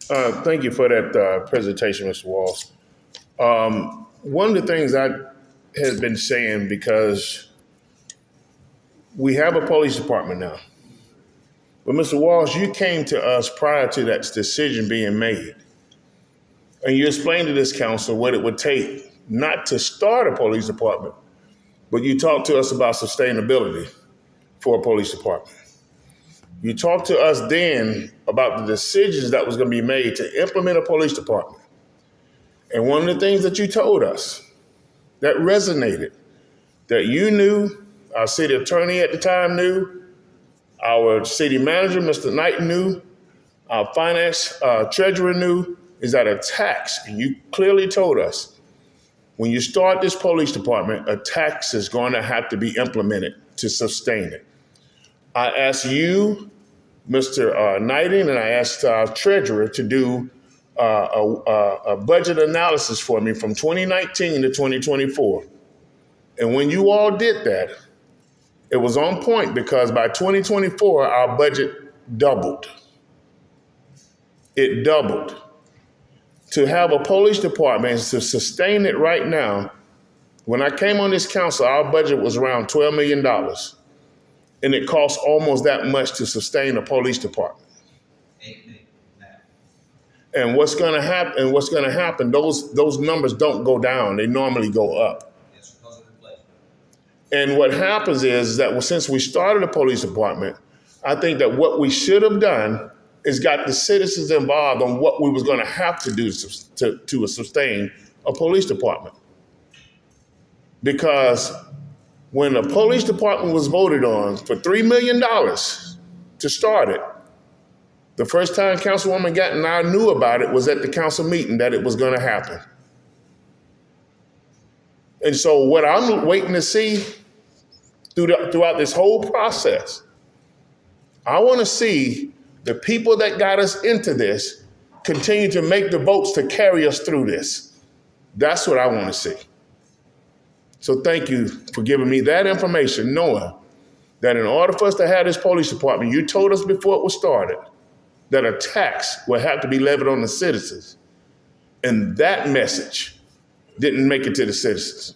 Thank you for that presentation, Mr. Walls. One of the things I have been saying, because we have a police department now, but Mr. Walls, you came to us prior to that decision being made, and you explained to this council what it would take not to start a police department, but you talked to us about sustainability for a police department. You talked to us then about the decisions that was going to be made to implement a police department. And one of the things that you told us that resonated, that you knew, our city attorney at the time knew, our city manager, Mr. Knight, knew, our finance treasurer knew, is that a tax, and you clearly told us, when you start this police department, a tax is going to have to be implemented to sustain it. I asked you, Mr. Knighting, and I asked our treasurer to do a budget analysis for me from 2019 to 2024. And when you all did that, it was on point because by 2024, our budget doubled. It doubled. To have a police department and to sustain it right now, when I came on this council, our budget was around $12 million. And it costs almost that much to sustain a police department. And what's going to happen, those numbers don't go down. They normally go up. And what happens is that since we started a police department, I think that what we should have done is got the citizens involved on what we was going to have to do to sustain a police department. Because when the police department was voted on for $3 million to start it, the first time Councilwoman Gatton and I knew about it was at the council meeting that it was going to happen. And so what I'm waiting to see throughout this whole process, I want to see the people that got us into this continue to make the votes to carry us through this. That's what I want to see. So thank you for giving me that information, knowing that in order for us to have this police department, you told us before it was started that a tax would have to be levied on the citizens. And that message didn't make it to the citizens.